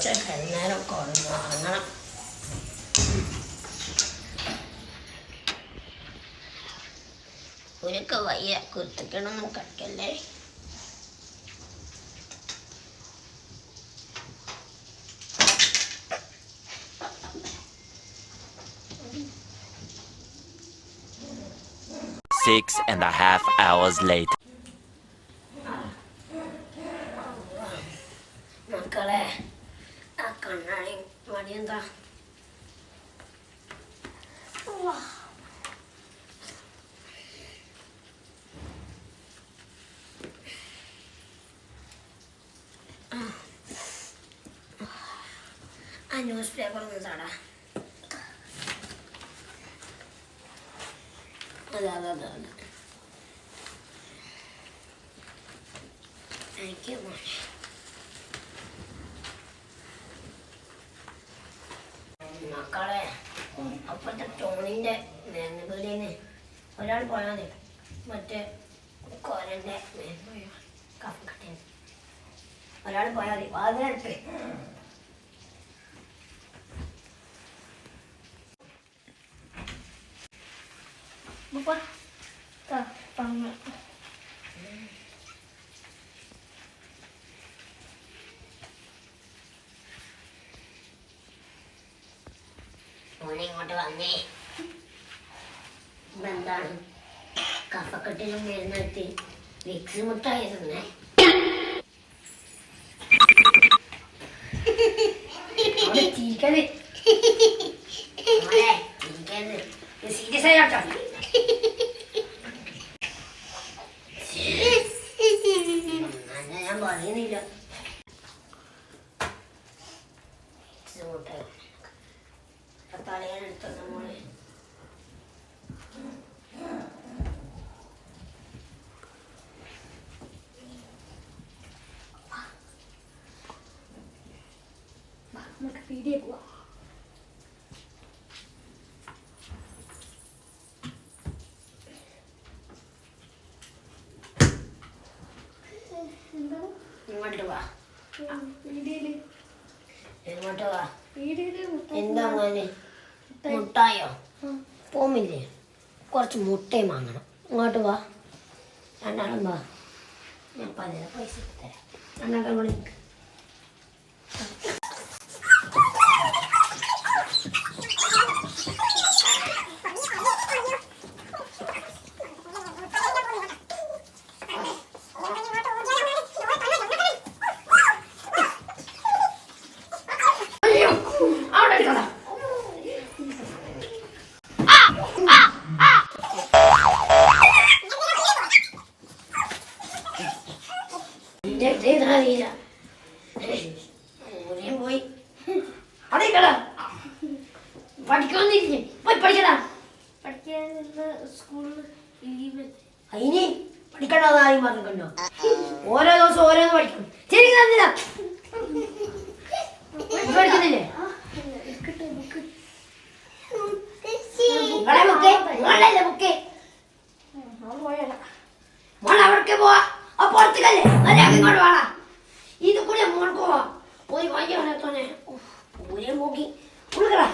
കുറച്ച് നേരം കൊടുന്നു വാങ്ങണം. ഒരൊക്കെ വയ്യ കുത്തിക്കണൊന്നും കഴിക്കല്ലേ. Six and a half hours later. മക്കളെ ആ കണ്ണാടി മടിയെന്താ ആ ന്യൂസ് പേപ്പർ ഒന്ന് താടാ. അതെ എനിക്ക് മക്കളെ അപ്പോഴത്തെ ടോണിൻ്റെ മേൽപീടിന്ന് ഒരാൾ പോയാൽ മതി. മറ്റേ കോരൻ്റെ കഫക്കട്ടിന് ഒരാൾ പോയാൽ മതി. വാതിലടുപ്പ് ഇങ്ങോട്ട് വന്നേ. എന്താണ് കഫക്കെട്ടിനും മരുന്നെത്തി വിക്സ് മുട്ടായി തിന്നേ. ചിരിക്കല് സീരിയസ് ആയിട്ടോ. ഞാൻ പറയുന്നില്ല. വിക്സ് മുട്ടായി തലയാനെടുത്ത നമ്മള് നമുക്ക് പീടിയെ പോവാം. ഇങ്ങോട്ട് വാ. ഇങ്ങോട്ട് വാ. എന്താ മോനെ മുട്ടായോ? പോമില്ലേ? കുറച്ച് മുട്ടയും വാങ്ങണം. ഇങ്ങോട്ട് വാ. രണ്ടാളും വാ. ഞാൻ പൈസ തരാം. രണ്ടാളും കൂടി പോയി അടക്കടാ. പഠിക്കാന്നിരിക്കും. പോയി പഠിക്കടാ. അതിന് പഠിക്കണ്ടോ ആരും പറഞ്ഞിട്ടുണ്ടോ? ഓരോ ദിവസം ഓരോന്ന് പഠിക്കണം. ശരിക്കുന്നില്ല പഠിക്കുന്നില്ലേ? മോളവർക്ക് പോവാ. പുറത്തേക്കല്ലേ ഇങ്ങോട്ട് വേണ. ഇത് കൂടെ മോൾക്ക് പോവാ. പോയി വാങ്ങിക്കണേ ഊരെ നോക്കി കൊടുക്കടാ.